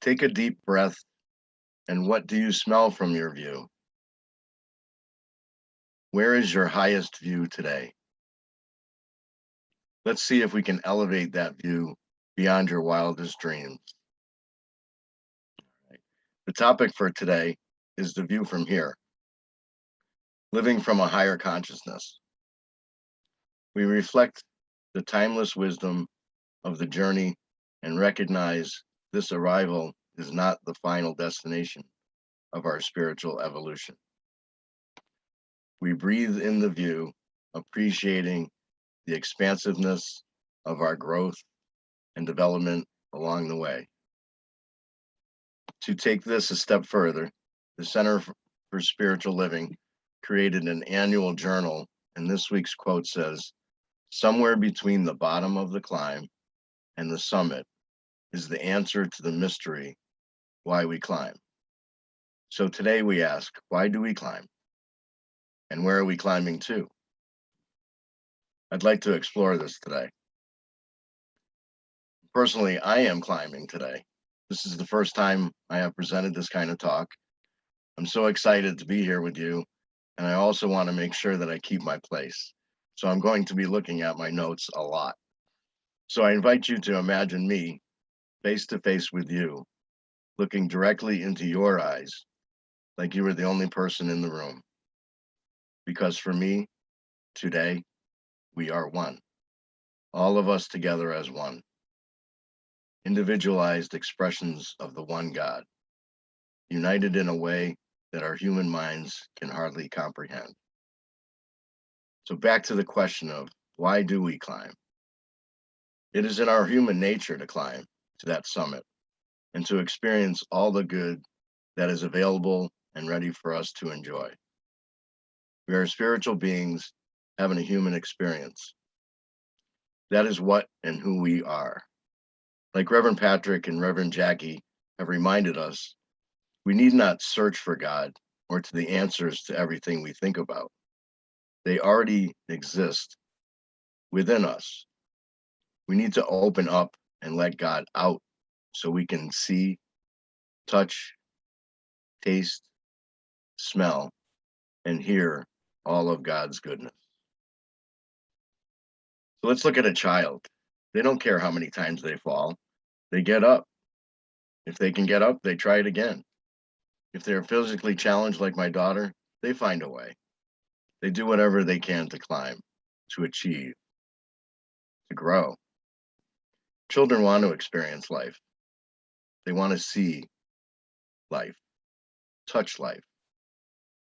Take a deep breath, and what do you smell from your view? Where is your highest view today? Let's see if we can elevate that view beyond your wildest dreams. The topic for today is the view from here, living from a higher consciousness. We reflect the timeless wisdom of the journey and recognize this arrival is not the final destination of our spiritual evolution. We breathe in the view, appreciating the expansiveness of our growth and development along the way. To take this a step further, the Center for Spiritual Living created an annual journal, and this week's quote says, "Somewhere between the bottom of the climb and the summit is the answer to the mystery why we climb." So today we ask, why do we climb? And where are we climbing to? I'd like to explore this today. Personally, I am climbing today. This is the first time I have presented this kind of talk. I'm so excited to be here with you, and I also want to make sure that I keep my place. So I'm going to be looking at my notes a lot. So I invite you to imagine me face to face with you, looking directly into your eyes, like you were the only person in the room. Because for me, today, we are one. All of us together as one. Individualized expressions of the one God, united in a way that our human minds can hardly comprehend. So back to the question of why do we climb? It is in our human nature to climb to that summit and to experience all the good that is available and ready for us to enjoy. We are spiritual beings having a human experience. That is what and who we are. Like Reverend Patrick and Reverend Jackie have reminded us, we need not search for God or to the answers to everything we think about. They already exist within us. We need to open up and let God out so we can see, touch, taste, smell, and hear all of God's goodness. So let's look at a child. They don't care how many times they fall. They get up. If they can get up, they try it again. If they're physically challenged like my daughter, they find a way. They do whatever they can to climb, to achieve, to grow. Children want to experience life. They want to see life, touch life,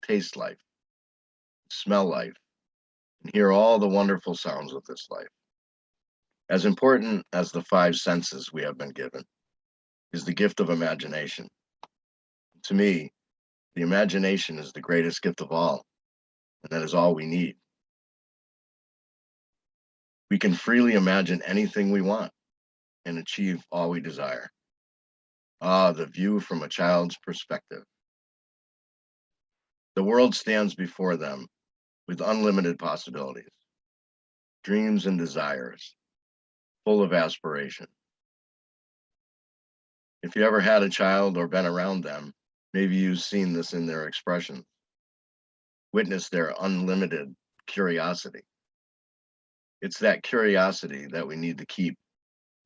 taste life, smell life, and hear all the wonderful sounds of this life. As important as the five senses we have been given is the gift of imagination. To me, the imagination is the greatest gift of all, and that is all we need. We can freely imagine anything we want and achieve all we desire. Ah, the view from a child's perspective. The world stands before them with unlimited possibilities, dreams and desires, full of aspiration. If you ever had a child or been around them, maybe you've seen this in their expressions, witnessed their unlimited curiosity. It's that curiosity that we need to keep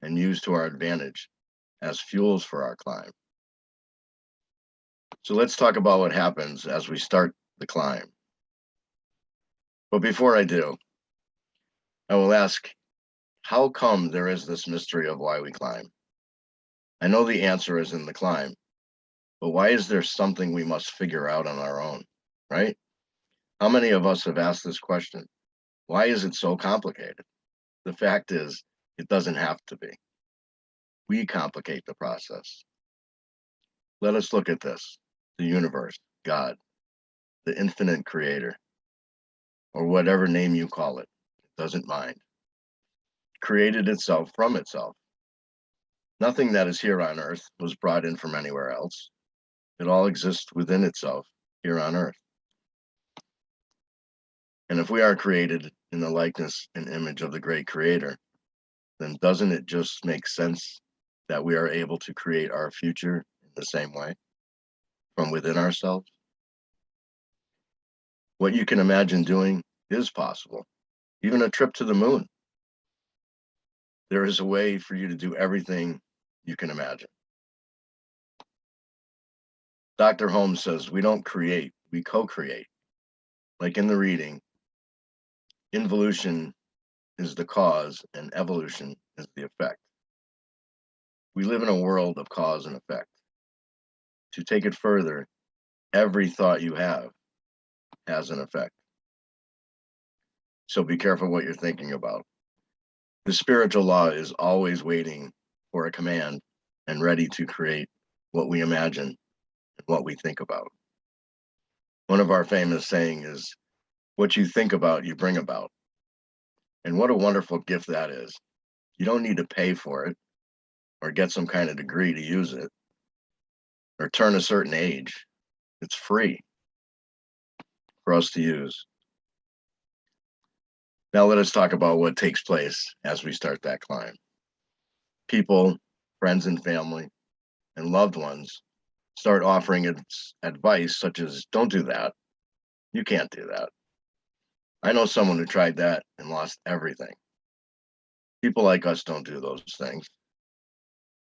and use to our advantage as fuels for our climb. So let's talk about what happens as we start the climb. But before I do, I will ask, how come there is this mystery of why we climb? I know the answer is in the climb, but why is there something we must figure out on our own, right? How many of us have asked this question? Why is it so complicated? The fact is, it doesn't have to be. We complicate the process. Let us look at this, the universe, God, the infinite creator, or whatever name you call it, it doesn't mind, created itself from itself. Nothing that is here on earth was brought in from anywhere else. It all exists within itself here on earth. And if we are created in the likeness and image of the great creator, then doesn't it just make sense that we are able to create our future in the same way from within ourselves? What you can imagine doing is possible, even a trip to the moon. There is a way for you to do everything you can imagine. Dr. Holmes says we don't create, we co-create. Like in the reading, involution is the cause and evolution is the effect. We live in a world of cause and effect. To take it further, every thought you have has an effect. So be careful what you're thinking about. The spiritual law is always waiting for a command and ready to create what we imagine and what we think about. One of our famous sayings is, what you think about, you bring about. And what a wonderful gift that is. You don't need to pay for it or get some kind of degree to use it or turn a certain age. It's free for us to use. Now let us talk about what takes place as we start that climb. People, friends and family, and loved ones start offering advice such as, don't do that. You can't do that. I know someone who tried that and lost everything. People like us don't do those things.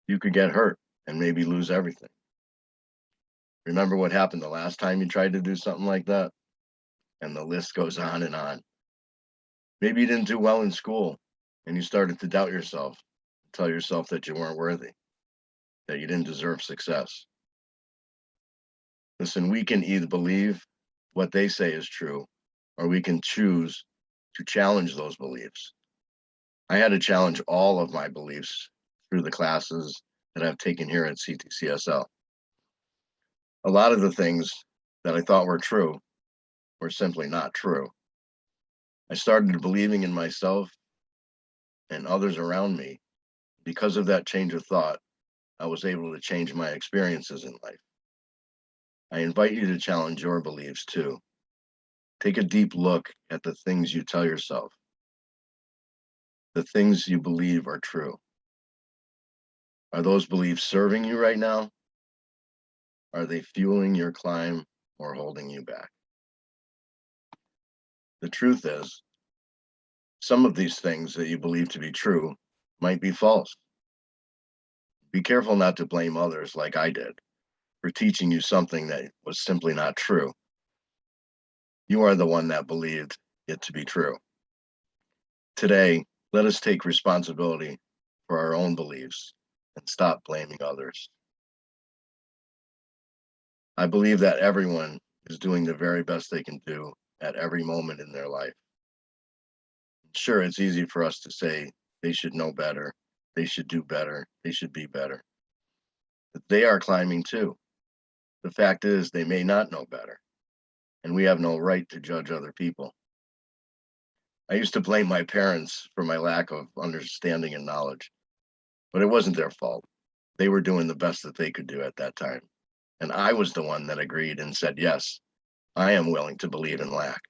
You could get hurt and maybe lose everything. Remember what happened the last time you tried to do something like that? And the list goes on and on. Maybe you didn't do well in school and you started to doubt yourself, tell yourself that you weren't worthy, that you didn't deserve success. Listen, we can either believe what they say is true, or we can choose to challenge those beliefs. I had to challenge all of my beliefs through the classes that I've taken here at CTCSL. A lot of the things that I thought were true were simply not true. I started believing in myself and others around me. Because of that change of thought, I was able to change my experiences in life. I invite you to challenge your beliefs too. Take a deep look at the things you tell yourself, the things you believe are true. Are those beliefs serving you right now? Are they fueling your climb or holding you back? The truth is, some of these things that you believe to be true might be false. Be careful not to blame others like I did for teaching you something that was simply not true. You are the one that believed it to be true. Today, let us take responsibility for our own beliefs and stop blaming others. I believe that everyone is doing the very best they can do at every moment in their life. Sure, it's easy for us to say they should know better, they should do better, they should be better. But they are climbing too. The fact is, they may not know better, and we have no right to judge other people. I used to blame my parents for my lack of understanding and knowledge, but it wasn't their fault. They were doing the best that they could do at that time. And I was the one that agreed and said, yes, I am willing to believe in lack.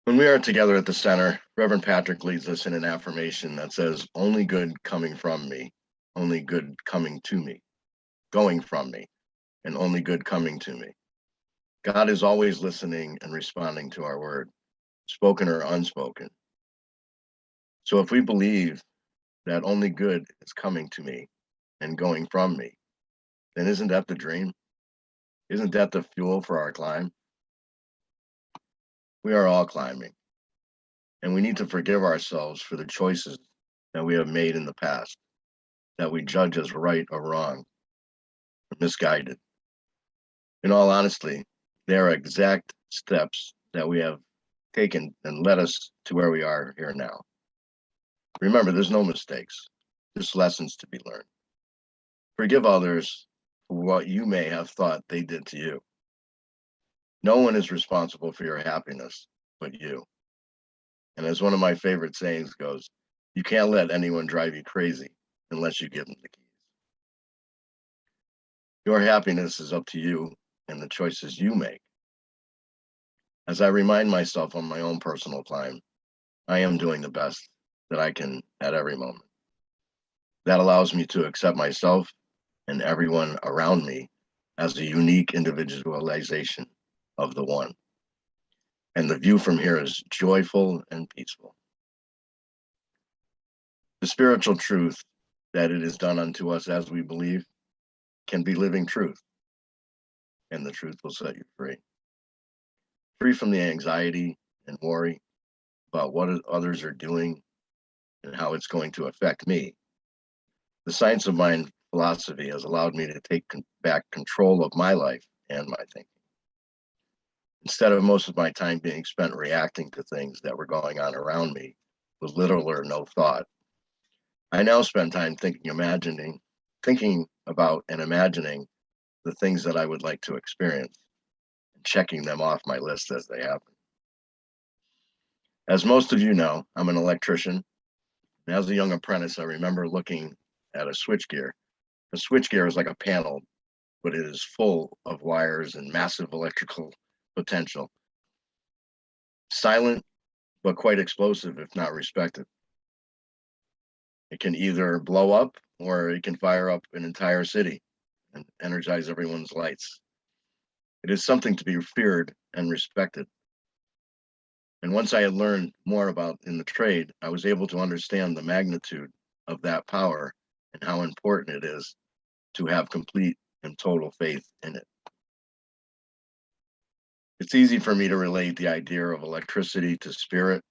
When we are together at the center, Reverend Patrick leads us in an affirmation that says, only good coming from me, only good coming to me, going from me, and only good coming to me. God is always listening and responding to our word, spoken or unspoken. So if we believe that only good is coming to me and going from me, then isn't that the dream? Isn't that the fuel for our climb? We are all climbing, and we need to forgive ourselves for the choices that we have made in the past, that we judge as right or wrong, or misguided. In all honesty, they are exact steps that we have taken and led us to where we are here now. Remember, there's no mistakes, just lessons to be learned. Forgive others for what you may have thought they did to you. No one is responsible for your happiness but you. And as one of my favorite sayings goes, you can't let anyone drive you crazy unless you give them the keys. Your happiness is up to you and the choices you make. As I remind myself on my own personal climb, I am doing the best that I can at every moment. That allows me to accept myself and everyone around me as a unique individualization of the one. And the view from here is joyful and peaceful. The spiritual truth that it is done unto us as we believe can be living truth, and the truth will set you free. Free from the anxiety and worry about what others are doing and how it's going to affect me. The science of mind philosophy has allowed me to take back control of my life and my thinking. Instead of most of my time being spent reacting to things that were going on around me with little or no thought, I now spend time thinking about and imagining the things that I would like to experience and checking them off my list as they happen. As most of you know, I'm an electrician. And as a young apprentice, I remember looking at a switchgear. A switchgear is like a panel, but it is full of wires and massive electrical potential. Silent, but quite explosive if not respected. It can either blow up or it can fire up an entire city and energize everyone's lights. It is something to be feared and respected. And once I had learned more about in the trade, I was able to understand the magnitude of that power and how important it is to have complete and total faith in it. It's easy for me to relate the idea of electricity to spirit,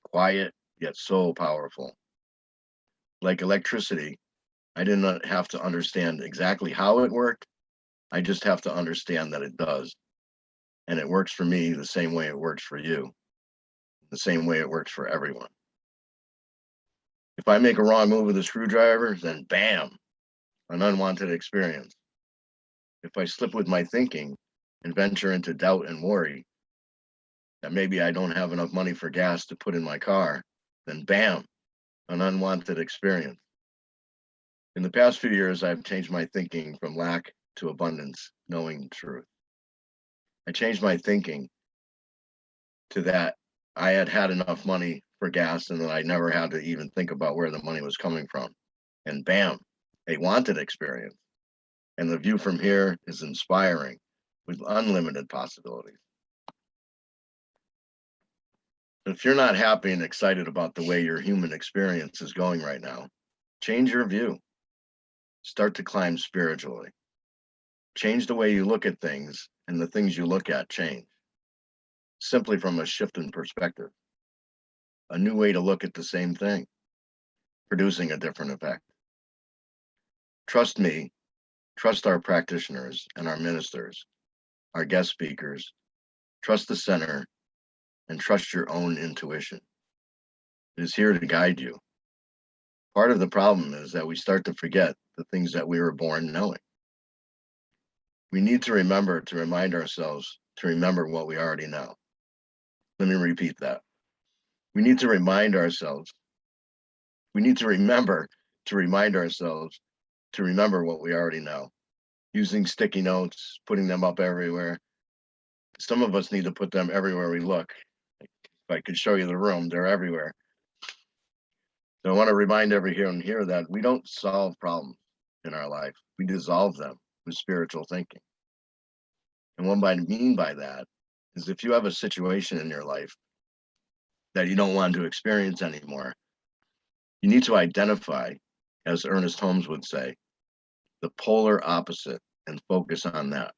quiet, yet so powerful. Like electricity, I did not have to understand exactly how it worked. I just have to understand that it does. And it works for me the same way it works for you, the same way it works for everyone. If I make a wrong move with a screwdriver, then bam, an unwanted experience. If I slip with my thinking and venture into doubt and worry that maybe I don't have enough money for gas to put in my car, then bam, an unwanted experience. In the past few years, I've changed my thinking from lack to abundance, knowing truth. I changed my thinking to that I had had enough money for gas and that I never had to even think about where the money was coming from. And bam, a wanted experience. And the view from here is inspiring with unlimited possibilities. If you're not happy and excited about the way your human experience is going right now, change your view. Start to climb spiritually. Change the way you look at things, and the things you look at change. Simply from a shift in perspective. A new way to look at the same thing, producing a different effect. Trust me, trust our practitioners and our ministers, our guest speakers, trust the center, and trust your own intuition. It is here to guide you. Part of the problem is that we start to forget the things that we were born knowing. We need to remember to remind ourselves to remember what we already know. Let me repeat that. We need to remind ourselves. We need to remember to remind ourselves to remember what we already know. Using sticky notes, putting them up everywhere. Some of us need to put them everywhere we look. If I could show you the room, they're everywhere. So I want to remind everyone here that we don't solve problems in our life. We dissolve them with spiritual thinking. And what I mean by that is if you have a situation in your life that you don't want to experience anymore, you need to identify, as Ernest Holmes would say, the polar opposite and focus on that.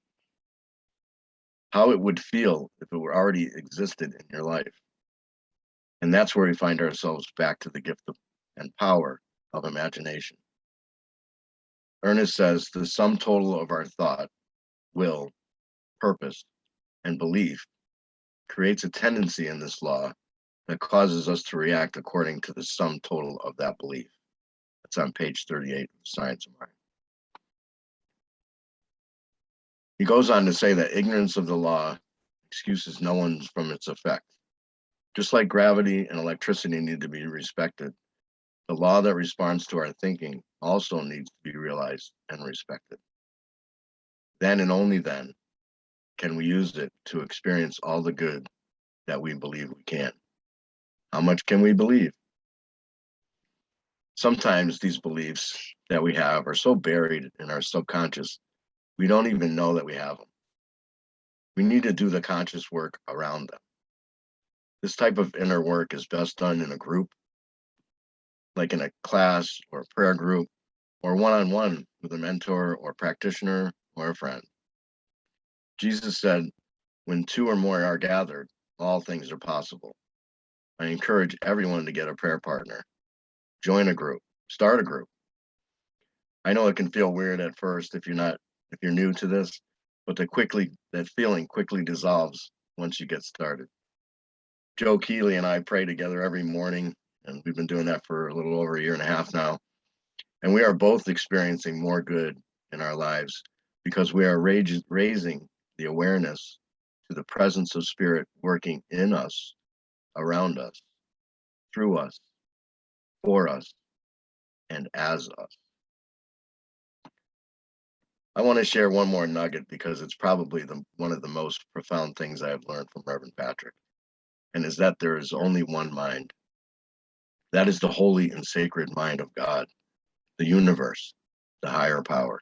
How it would feel if it were already existed in your life. And that's where we find ourselves back to the gift and power of imagination. Ernest says the sum total of our thought, will, purpose, and belief creates a tendency in this law that causes us to react according to the sum total of that belief. That's on page 38 of Science of Mind. He goes on to say that ignorance of the law excuses no one from its effect. Just like gravity and electricity need to be respected, the law that responds to our thinking also needs to be realized and respected. Then and only then can we use it to experience all the good that we believe we can. How much can we believe? Sometimes these beliefs that we have are so buried in our subconscious, we don't even know that we have them. We need to do the conscious work around them. This type of inner work is best done in a group, like in a class or a prayer group, or one-on-one with a mentor or practitioner or a friend. Jesus said, when two or more are gathered, all things are possible. I encourage everyone to get a prayer partner, join a group, start a group. I know it can feel weird at first if you're new to this, but that feeling quickly dissolves once you get started. Joe Keeley and I pray together every morning, and we've been doing that for a little over a year and a half now. And we are both experiencing more good in our lives because we are raising the awareness to the presence of spirit working in us, around us, through us, for us, and as us. I want to share one more nugget because it's probably one of the most profound things I have learned from Reverend Patrick, and is that there is only one mind. That is the holy and sacred mind of God, the universe, the higher power.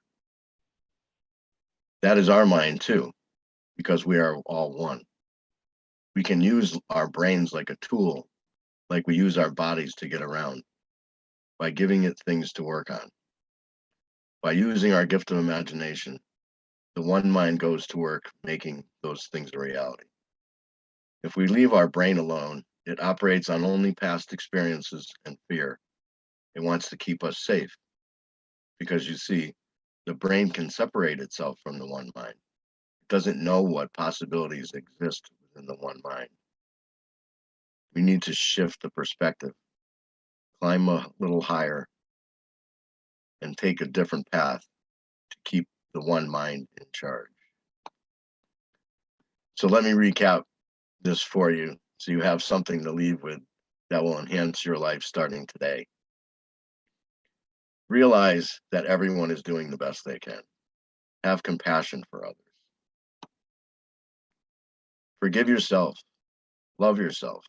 That is our mind too, because we are all one. We can use our brains like a tool, like we use our bodies to get around, by giving it things to work on. By using our gift of imagination, the one mind goes to work making those things a reality. If we leave our brain alone, it operates on only past experiences and fear. It wants to keep us safe because, you see, the brain can separate itself from the one mind. It doesn't know what possibilities exist within the one mind. We need to shift the perspective, climb a little higher, and take a different path to keep the one mind in charge. So let me recap this for you so you have something to leave with that will enhance your life starting today. Realize that everyone is doing the best they can. Have compassion for others. Forgive yourself. Love yourself.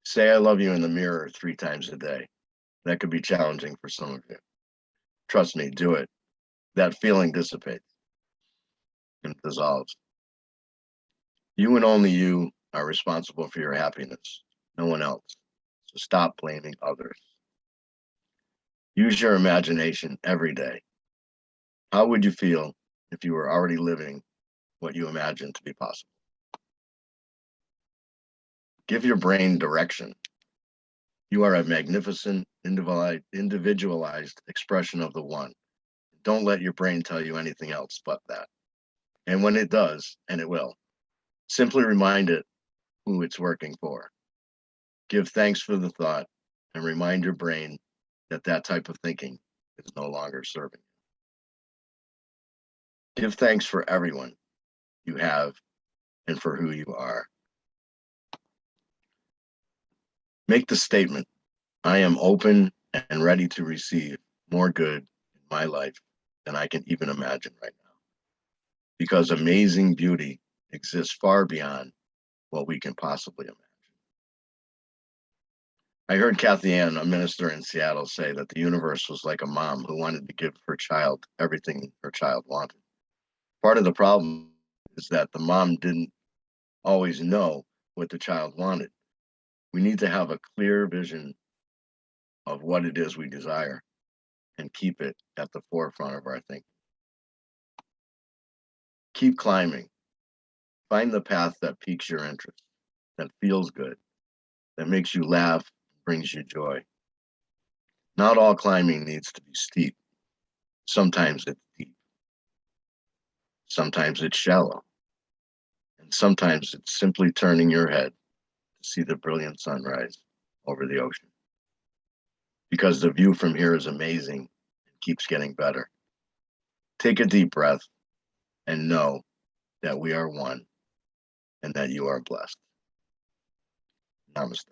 Say I love you in the mirror 3 times a day. That could be challenging for some of you. Trust me, do it. That feeling dissipates and dissolves. You and only you are responsible for your happiness, no one else. So stop blaming others. Use your imagination every day. How would you feel if you were already living what you imagine to be possible? Give your brain direction. You are a magnificent, individualized expression of the one. Don't let your brain tell you anything else but that. And when it does, and it will, simply remind it who it's working for. Give thanks for the thought and remind your brain that that type of thinking is no longer serving you. Give thanks for everyone you have and for who you are. Make the statement, I am open and ready to receive more good in my life than I can even imagine right now. Because amazing beauty exists far beyond what we can possibly imagine. I heard Kathy Ann, a minister in Seattle, say that the universe was like a mom who wanted to give her child everything her child wanted. Part of the problem is that the mom didn't always know what the child wanted. We need to have a clear vision of what it is we desire and keep it at the forefront of our thinking. Keep climbing. Find the path that piques your interest, that feels good, that makes you laugh, brings you joy. Not all climbing needs to be steep. Sometimes it's deep. Sometimes it's shallow. And sometimes it's simply turning your head to see the brilliant sunrise over the ocean. Because the view from here is amazing and keeps getting better. Take a deep breath and know that we are one and that you are blessed. Namaste.